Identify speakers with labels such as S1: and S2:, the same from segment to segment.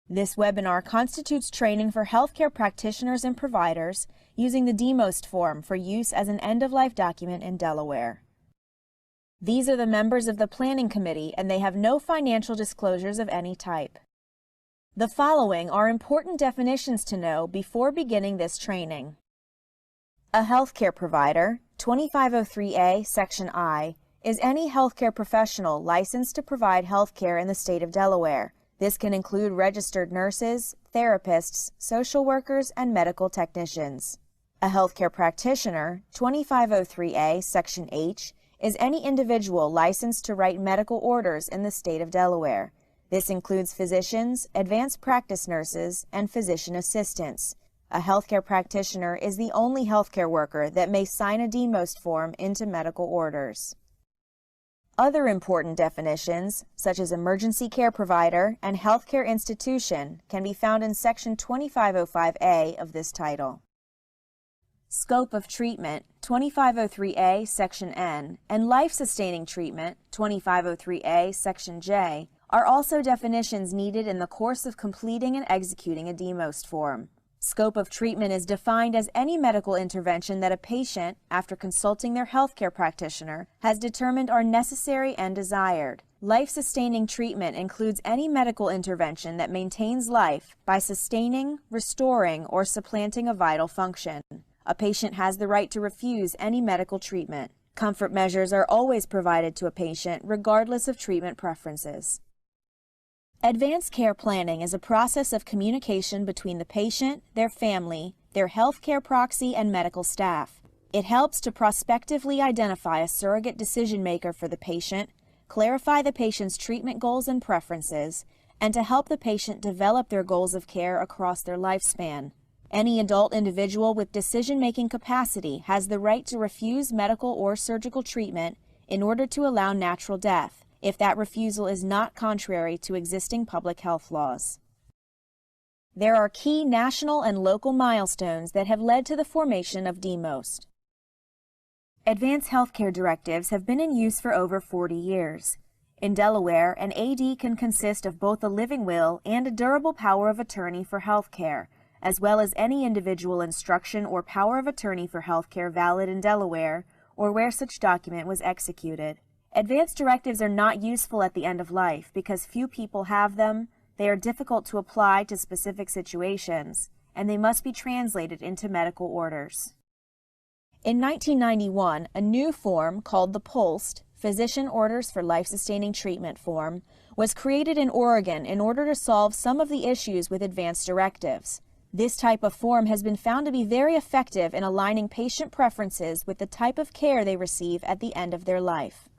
S1: This webinar constitutes training for healthcare practitioners and providers using the DMOST form for use as an end-of-life document in Delaware. These are the members of the Planning Committee, and they have no financial disclosures of any type. The following are important definitions to know before beginning this training. A healthcare provider, 2503A, Section I, is any healthcare professional licensed to provide healthcare in the state of Delaware. This can include registered nurses, therapists, social workers, and medical technicians. A healthcare practitioner, 2503A, Section H, is any individual licensed to write medical orders in the state of Delaware. This includes physicians, advanced practice nurses, and physician assistants. A healthcare practitioner is the only healthcare worker that may sign a DMOST form into medical orders. Other important definitions, such as emergency care provider and healthcare institution, can be found in Section 2505A of this title. Scope of treatment, 2503A, Section N, and life-sustaining treatment, 2503A, Section J, are also definitions needed in the course of completing and executing a DMOST form. Scope of treatment is defined as any medical intervention that a patient, after consulting their healthcare practitioner, has determined are necessary and desired. Life-sustaining treatment includes any medical intervention that maintains life by sustaining, restoring, or supplanting a vital function. A patient has the right to refuse any medical treatment. Comfort measures are always provided to a patient regardless of treatment preferences. Advanced care planning is a process of communication between the patient, their family, their healthcare proxy, and medical staff. It helps to prospectively identify a surrogate decision maker for the patient, clarify the patient's treatment goals and preferences, and to help the patient develop their goals of care across their lifespan. Any adult individual with decision-making capacity has the right to refuse medical or surgical treatment in order to allow natural death, if that refusal is not contrary to existing public health laws. There are key national and local milestones that have led to the formation of DMOST. Advanced healthcare directives have been in use for over 40 years. In Delaware, an AD can consist of both a living will and a durable power of attorney for healthcare, as well as any individual instruction or power of attorney for healthcare valid in Delaware or where such document was executed. Advanced directives are not useful at the end of life because few people have them, they are difficult to apply to specific situations, and they must be translated into medical orders. In 1991, a new form called the POST, Physician Orders for Life-Sustaining Treatment form, was created in Oregon in order to solve some of the issues with advanced directives. This type of form has been found to be very effective in aligning patient preferences with the type of care they receive at the end of their life.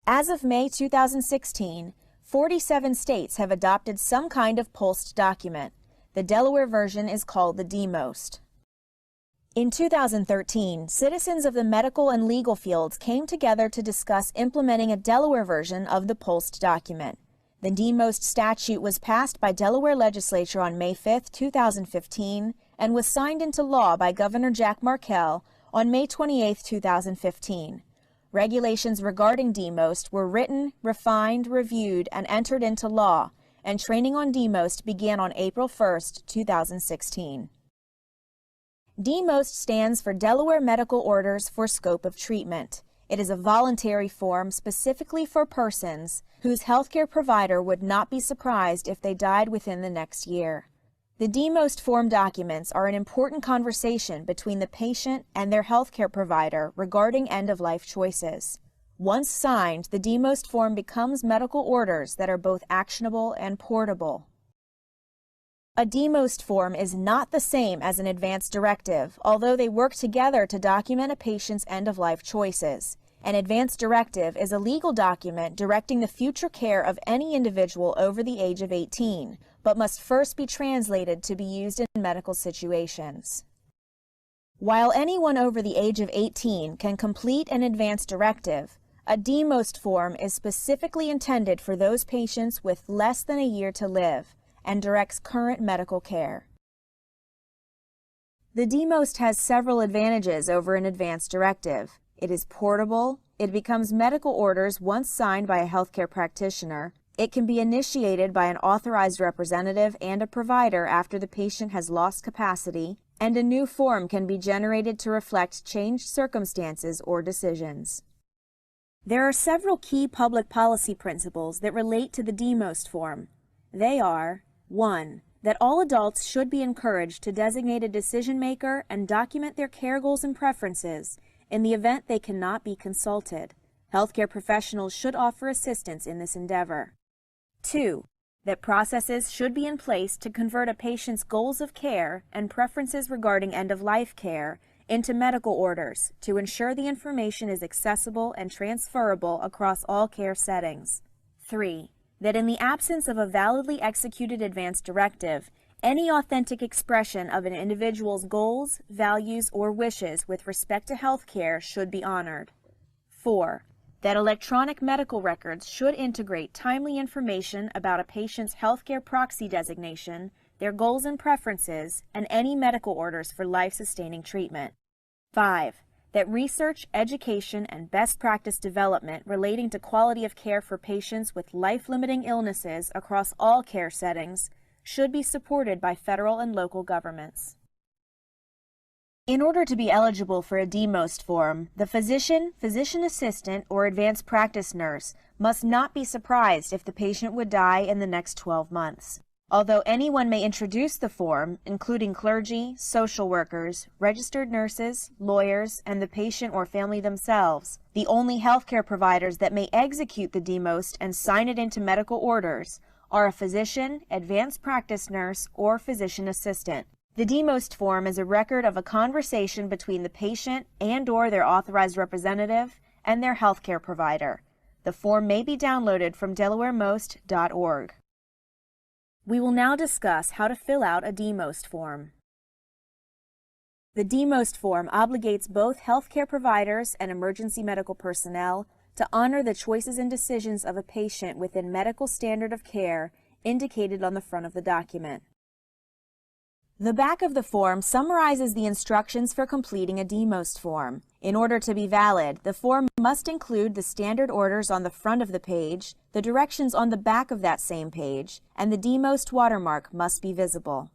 S1: As of May 2016, 47 states have adopted some kind of POST document. The Delaware version is called the DMOST. In 2013, citizens of the medical and legal fields came together to discuss implementing a Delaware version of the POST document. The DMOST statute was passed by Delaware legislature on May 5, 2015, and was signed into law by Governor Jack Markell on May 28, 2015. Regulations regarding DMOST were written, refined, reviewed, and entered into law, and training on DMOST began on April 1, 2016. DMOST stands for Delaware Medical Orders for Scope of Treatment. It is a voluntary form specifically for persons whose healthcare provider would not be surprised if they died within the next year. The DMOST form documents are an important conversation between the patient and their healthcare provider regarding end-of-life choices. Once signed, the DMOST form becomes medical orders that are both actionable and portable. A DMOST form is not the same as an advanced directive, although they work together to document a patient's end-of-life choices. An advanced directive is a legal document directing the future care of any individual over the age of 18, but must first be translated to be used in medical situations. While anyone over the age of 18 can complete an advanced directive, a DMOST form is specifically intended for those patients with less than a year to live and directs current medical care. The DMOST has several advantages over an advanced directive. It is portable, it becomes medical orders once signed by a healthcare practitioner, It can be initiated by an authorized representative and a provider after the patient has lost capacity, and a new form can be generated to reflect changed circumstances or decisions. There are several key public policy principles that relate to the DMOST form. They are: 1. That all adults should be encouraged to designate a decision maker and document their care goals and preferences in the event they cannot be consulted. Healthcare professionals should offer assistance in this endeavor. 2. That processes should be in place to convert a patient's goals of care and preferences regarding end-of-life care into medical orders to ensure the information is accessible and transferable across all care settings. 3. That in the absence of a validly executed advance directive, any authentic expression of an individual's goals, values, or wishes with respect to health care should be honored. 4. That electronic medical records should integrate timely information about a patient's healthcare proxy designation, their goals and preferences, and any medical orders for life-sustaining treatment. 5. That research, education, and best practice development relating to quality of care for patients with life-limiting illnesses across all care settings should be supported by federal and local governments. In order to be eligible for a DMOST form, the physician, physician assistant, or advanced practice nurse must not be surprised if the patient would die in the next 12 months. Although anyone may introduce the form, including clergy, social workers, registered nurses, lawyers, and the patient or family themselves, the only healthcare providers that may execute the DMOST and sign it into medical orders are a physician, advanced practice nurse, or physician assistant. The DMOST form is a record of a conversation between the patient and/or their authorized representative and their healthcare provider. The form may be downloaded from DelawareMost.org. We will now discuss how to fill out a DMOST form. The DMOST form obligates both healthcare providers and emergency medical personnel to honor the choices and decisions of a patient within medical standard of care indicated on the front of the document. The back of the form summarizes the instructions for completing a DMOST form. In order to be valid, the form must include the standard orders on the front of the page, the directions on the back of that same page, and the DMOST watermark must be visible.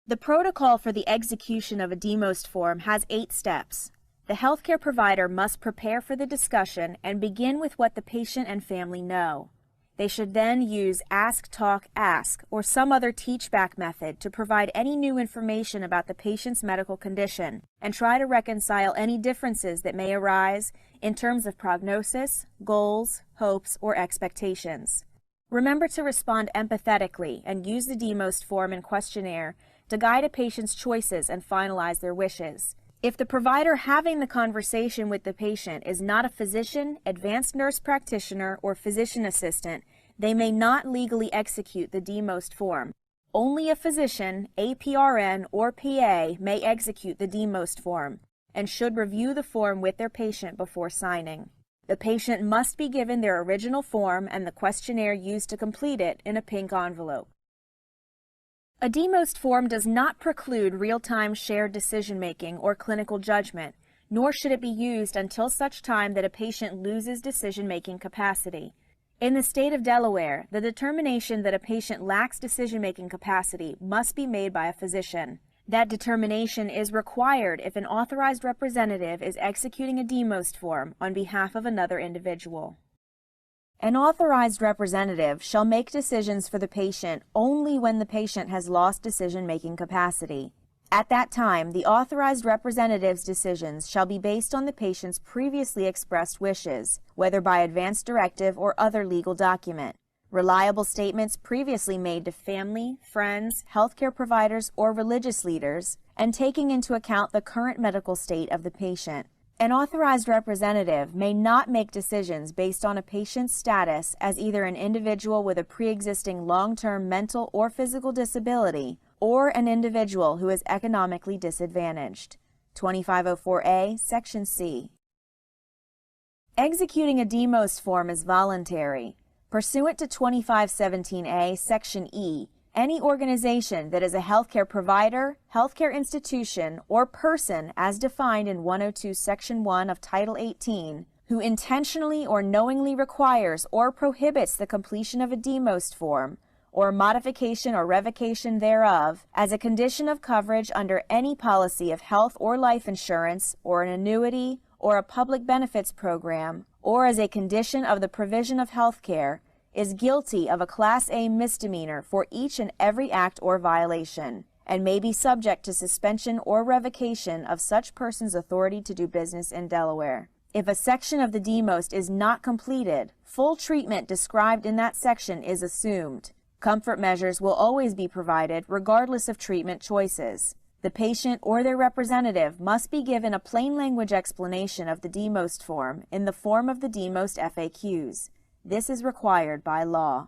S1: The protocol for the execution of a DMOST form has 8 steps. The healthcare provider must prepare for the discussion and begin with what the patient and family know. They should then use Ask, Talk, Ask, or some other teach-back method to provide any new information about the patient's medical condition and try to reconcile any differences that may arise in terms of prognosis, goals, hopes, or expectations. Remember to respond empathetically and use the DMOST form and questionnaire to guide a patient's choices and finalize their wishes. If the provider having the conversation with the patient is not a physician, advanced nurse practitioner, or physician assistant, they may not legally execute the DMOST form. Only a physician, APRN, or PA may execute the DMOST form and should review the form with their patient before signing. The patient must be given their original form and the questionnaire used to complete it in a pink envelope. A DMOST form does not preclude real-time shared decision-making or clinical judgment, nor should it be used until such time that a patient loses decision-making capacity. In the state of Delaware, the determination that a patient lacks decision-making capacity must be made by a physician. That determination is required if an authorized representative is executing a DMOST form on behalf of another individual. An authorized representative shall make decisions for the patient only when the patient has lost decision-making capacity. At that time, the authorized representative's decisions shall be based on the patient's previously expressed wishes, whether by advance directive or other legal document. Reliable statements previously made to family, friends, healthcare providers, or religious leaders, and taking into account the current medical state of the patient. An authorized representative may not make decisions based on a patient's status as either an individual with a pre-existing long-term mental or physical disability or an individual who is economically disadvantaged. 2504A, Section C. Executing a DMOST form is voluntary. Pursuant to 2517A, Section E, any organization that is a healthcare provider, healthcare institution, or person as defined in 102 Section 1 of Title 18 who intentionally or knowingly requires or prohibits the completion of a DMOST form or modification or revocation thereof as a condition of coverage under any policy of health or life insurance or an annuity or a public benefits program or as a condition of the provision of health care is guilty of a Class A misdemeanor for each and every act or violation, and may be subject to suspension or revocation of such person's authority to do business in Delaware. If a section of the DMOST is not completed, full treatment described in that section is assumed. Comfort measures will always be provided regardless of treatment choices. The patient or their representative must be given a plain language explanation of the DMOST form in the form of the DMOST FAQs. This is required by law.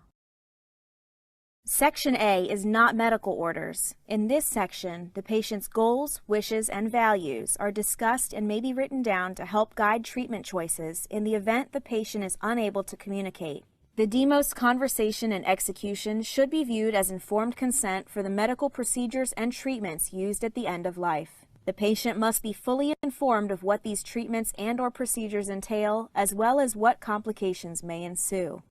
S1: Section A is not medical orders. In this section, the patient's goals, wishes, and values are discussed and may be written down to help guide treatment choices in the event the patient is unable to communicate. The DMOST conversation and execution should be viewed as informed consent for the medical procedures and treatments used at the end of life. The patient must be fully informed of what these treatments and/or procedures entail, as well as what complications may ensue.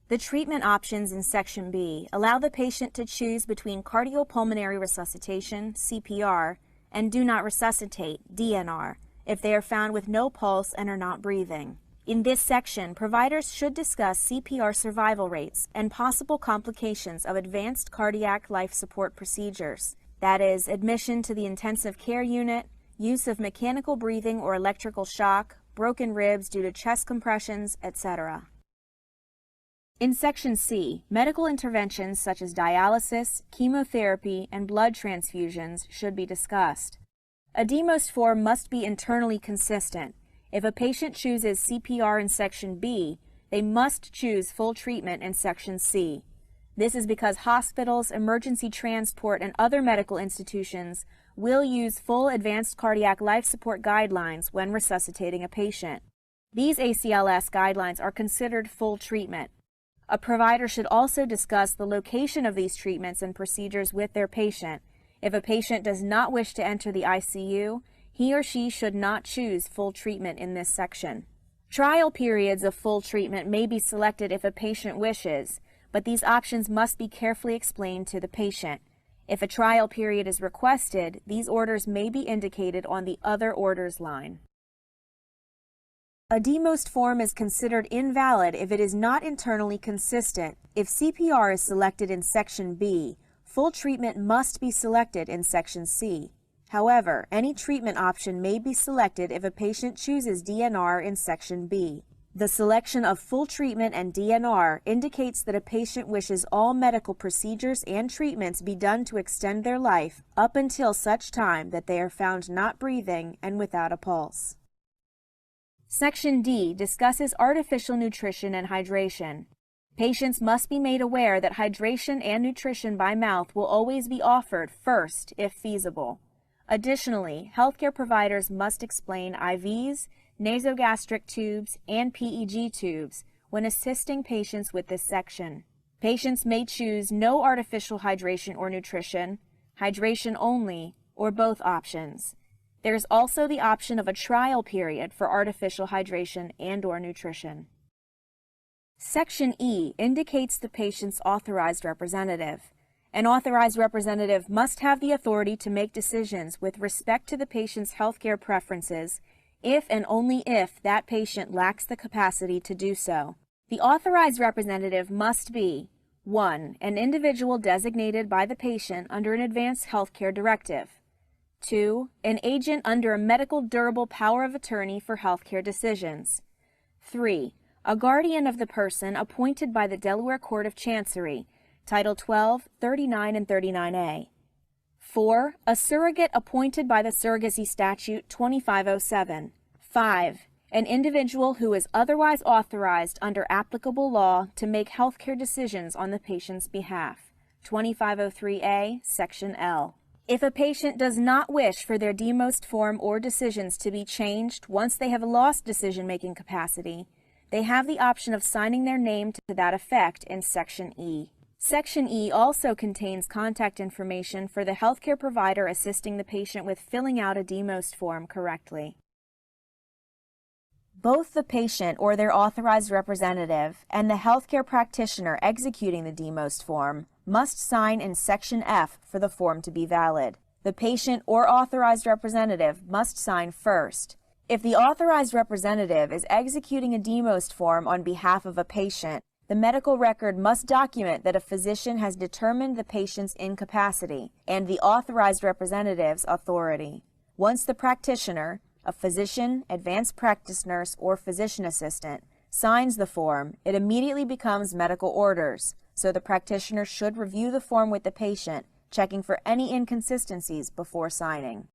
S1: The treatment options in Section B allow the patient to choose between cardiopulmonary resuscitation, CPR, and do not resuscitate, DNR, if they are found with no pulse and are not breathing. In this section, providers should discuss CPR survival rates and possible complications of advanced cardiac life support procedures. That is, admission to the intensive care unit, use of mechanical breathing or electrical shock, broken ribs due to chest compressions, etc. In Section C, medical interventions such as dialysis, chemotherapy, and blood transfusions should be discussed. A DMOST form must be internally consistent. If a patient chooses CPR in Section B, they must choose full treatment in Section C. This is because hospitals, emergency transport, and other medical institutions will use full advanced cardiac life support guidelines when resuscitating a patient. These ACLS guidelines are considered full treatment. A provider should also discuss the location of these treatments and procedures with their patient. If a patient does not wish to enter the ICU, he or she should not choose full treatment in this section. Trial periods of full treatment may be selected if a patient wishes, but these options must be carefully explained to the patient. If a trial period is requested, these orders may be indicated on the Other Orders line. A DMOST form is considered invalid if it is not internally consistent. If CPR is selected in Section B, full treatment must be selected in Section C. However, any treatment option may be selected if a patient chooses DNR in Section B. The selection of full treatment and DNR indicates that a patient wishes all medical procedures and treatments be done to extend their life up until such time that they are found not breathing and without a pulse. Section D discusses artificial nutrition and hydration. Patients must be made aware that hydration and nutrition by mouth will always be offered first if feasible. Additionally, healthcare providers must explain IVs, nasogastric tubes, and PEG tubes when assisting patients with this section. Patients may choose no artificial hydration or nutrition, hydration only, or both options. There is also the option of a trial period for artificial hydration and/or nutrition. Section E indicates the patient's authorized representative. An authorized representative must have the authority to make decisions with respect to the patient's healthcare preferences if and only if that patient lacks the capacity to do so. The authorized representative must be 1. An individual designated by the patient under an advanced healthcare directive. 2. An agent under a medical durable power of attorney for healthcare decisions. 3. A guardian of the person appointed by the Delaware Court of Chancery, Title 12, 39, and 39A. 4. A surrogate appointed by the Surrogacy Statute 2507. 5. An individual who is otherwise authorized under applicable law to make healthcare decisions on the patient's behalf. 2503A, Section L. If a patient does not wish for their DMOST form or decisions to be changed once they have lost decision-making capacity, they have the option of signing their name to that effect in Section E. Section E also contains contact information for the healthcare provider assisting the patient with filling out a DMOST form correctly. Both the patient or their authorized representative and the healthcare practitioner executing the DMOST form must sign in Section F for the form to be valid. The patient or authorized representative must sign first. If the authorized representative is executing a DMOST form on behalf of a patient, the medical record must document that a physician has determined the patient's incapacity and the authorized representative's authority. Once the practitioner, a physician, advanced practice nurse, or physician assistant, signs the form, it immediately becomes medical orders, so the practitioner should review the form with the patient, checking for any inconsistencies before signing.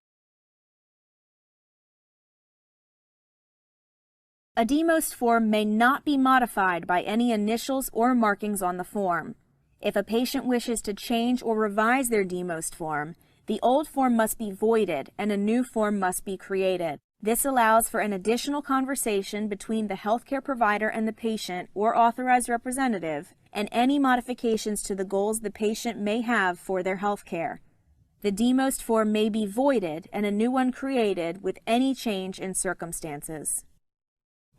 S1: A DMOST form may not be modified by any initials or markings on the form. If a patient wishes to change or revise their DMOST form, the old form must be voided and a new form must be created. This allows for an additional conversation between the healthcare provider and the patient or authorized representative, and any modifications to the goals the patient may have for their healthcare. The DMOST form may be voided and a new one created with any change in circumstances.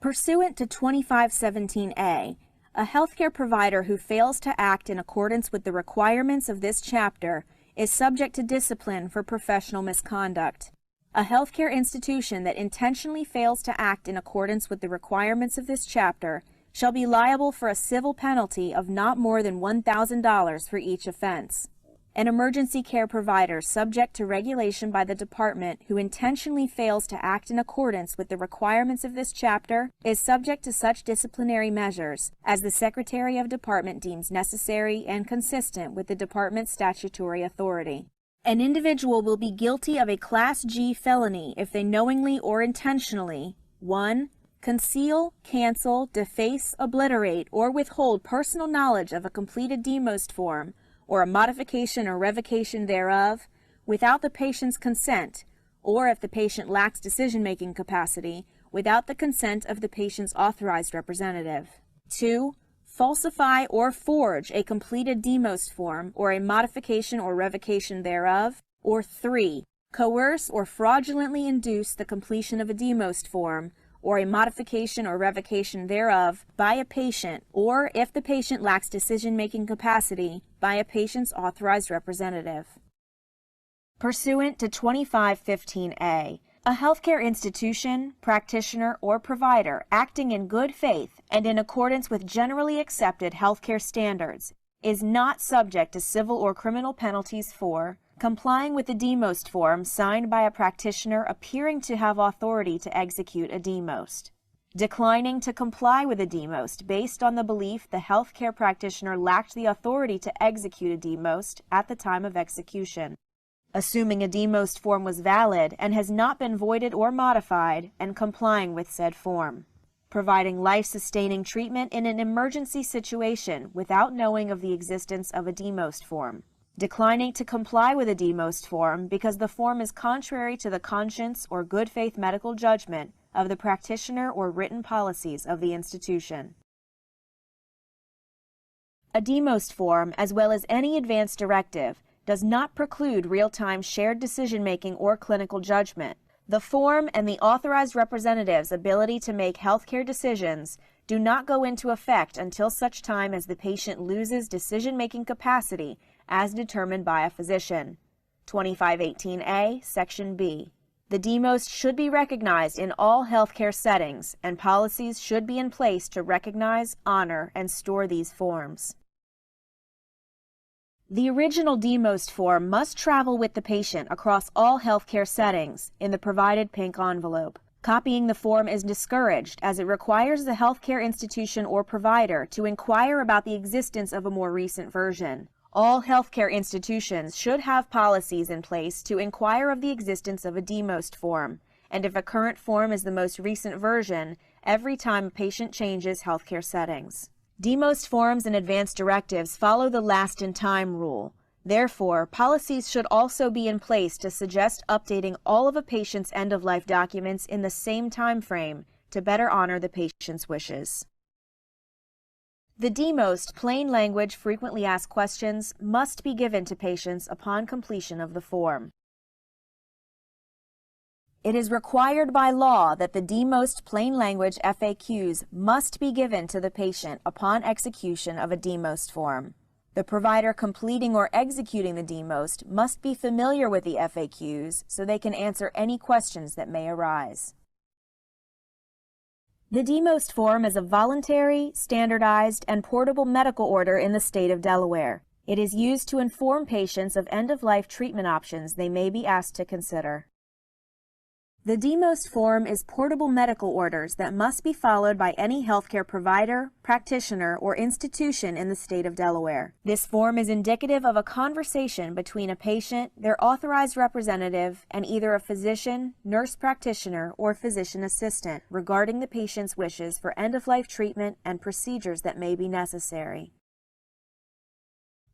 S1: Pursuant to 2517A, a healthcare provider who fails to act in accordance with the requirements of this chapter is subject to discipline for professional misconduct. A healthcare institution that intentionally fails to act in accordance with the requirements of this chapter shall be liable for a civil penalty of not more than $1,000 for each offense. An emergency care provider subject to regulation by the department who intentionally fails to act in accordance with the requirements of this chapter is subject to such disciplinary measures as the Secretary of Department deems necessary and consistent with the department's statutory authority. An individual will be guilty of a Class G felony if they knowingly or intentionally 1. Conceal, cancel, deface, obliterate, or withhold personal knowledge of a completed DMOST form or a modification or revocation thereof without the patient's consent, or if the patient lacks decision-making capacity, without the consent of the patient's authorized representative. 2. Falsify or forge a completed DMOST form or a modification or revocation thereof. Or 3. Coerce or fraudulently induce the completion of a DMOST form or a modification or revocation thereof by a patient, or if the patient lacks decision-making capacity, by a patient's authorized representative. Pursuant to 2515A, a healthcare institution, practitioner, or provider acting in good faith and in accordance with generally accepted healthcare standards is not subject to civil or criminal penalties for complying with the DMOST form signed by a practitioner appearing to have authority to execute a DMOST, declining to comply with a DMOST based on the belief the healthcare practitioner lacked the authority to execute a DMOST at the time of execution, assuming a DMOST form was valid and has not been voided or modified, and complying with said form, providing life-sustaining treatment in an emergency situation without knowing of the existence of a DMOST form, declining to comply with a DMOST form because the form is contrary to the conscience or good faith medical judgment of the practitioner or written policies of the institution. A DMOST form, as well as any advance directive, does not preclude real-time shared decision-making or clinical judgment. The form and the authorized representative's ability to make healthcare decisions do not go into effect until such time as the patient loses decision-making capacity as determined by a physician. 2518A, Section B. The DMOST should be recognized in all healthcare settings, and policies should be in place to recognize, honor, and store these forms. The original DMOST form must travel with the patient across all healthcare settings in the provided pink envelope. Copying the form is discouraged as it requires the healthcare institution or provider to inquire about the existence of a more recent version. All healthcare institutions should have policies in place to inquire of the existence of a DMOST form, and if a current form is the most recent version, every time a patient changes healthcare settings. DMOST forms and advance directives follow the last-in-time rule. Therefore, policies should also be in place to suggest updating all of a patient's end-of-life documents in the same time frame to better honor the patient's wishes. The DMOST plain language frequently asked questions must be given to patients upon completion of the form. It is required by law that the DMOST plain language FAQs must be given to the patient upon execution of a DMOST form. The provider completing or executing the DMOST must be familiar with the FAQs so they can answer any questions that may arise. The DMOST form is a voluntary, standardized, and portable medical order in the state of Delaware. It is used to inform patients of end-of-life treatment options they may be asked to consider. The DMOST form is portable medical orders that must be followed by any healthcare provider, practitioner, or institution in the state of Delaware. This form is indicative of a conversation between a patient, their authorized representative, and either a physician, nurse practitioner, or physician assistant regarding the patient's wishes for end-of-life treatment and procedures that may be necessary.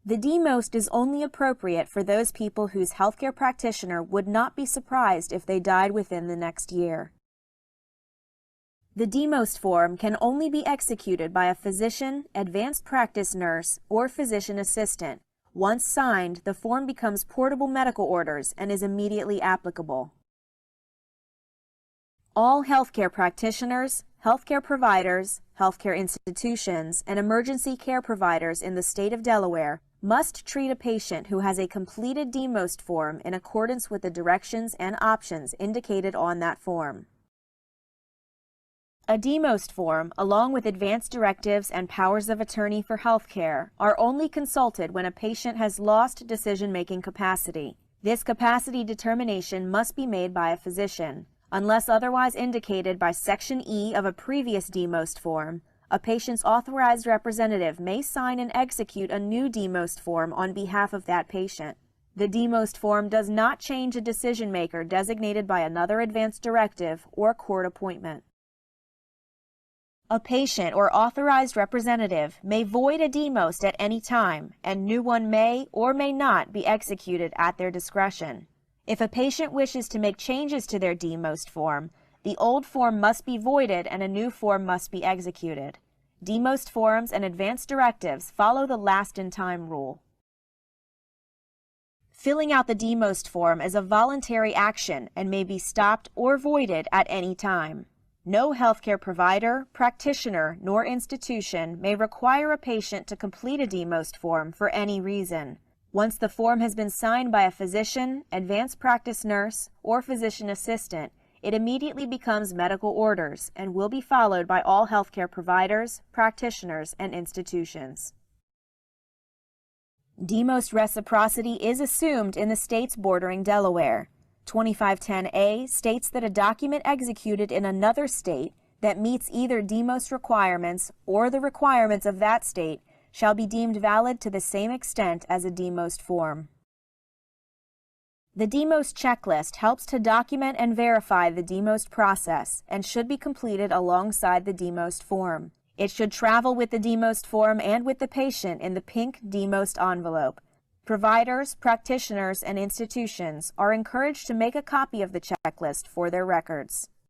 S1: The DMOST is only appropriate for those people whose healthcare practitioner would not be surprised if they died within the next year. The DMOST form can only be executed by a physician, advanced practice nurse, or physician assistant. Once signed, the form becomes portable medical orders and is immediately applicable. All healthcare practitioners, healthcare providers, healthcare institutions, and emergency care providers in the state of Delaware must treat a patient who has a completed DMOST form in accordance with the directions and options indicated on that form. A DMOST form, along with advance directives and powers of attorney for healthcare, are only consulted when a patient has lost decision-making capacity. This capacity determination must be made by a physician. Unless otherwise indicated by Section E of a previous DMOST form, a patient's authorized representative may sign and execute a new DMOST form on behalf of that patient. The DMOST form does not change a decision maker designated by another advance directive or court appointment. A patient or authorized representative may void a DMOST at any time, and new one may or may not be executed at their discretion. If a patient wishes to make changes to their DMOST form, the old form must be voided and a new form must be executed. DMOST forms and advance directives follow the last-in-time rule. Filling out the DMOST form is a voluntary action and may be stopped or voided at any time. No healthcare provider, practitioner, nor institution may require a patient to complete a DMOST form for any reason. Once the form has been signed by a physician, advanced practice nurse, or physician assistant, it immediately becomes medical orders and will be followed by all healthcare providers, practitioners, and institutions. DMOST reciprocity is assumed in the states bordering Delaware. 2510A states that a document executed in another state that meets either DMOST requirements or the requirements of that state shall be deemed valid to the same extent as a DMOST form. The DMOST checklist helps to document and verify the DMOST process and should be completed alongside the DMOST form. It should travel with the DMOST form and with the patient in the pink DMOST envelope. Providers, practitioners, and institutions are encouraged to make a copy of the checklist for their records.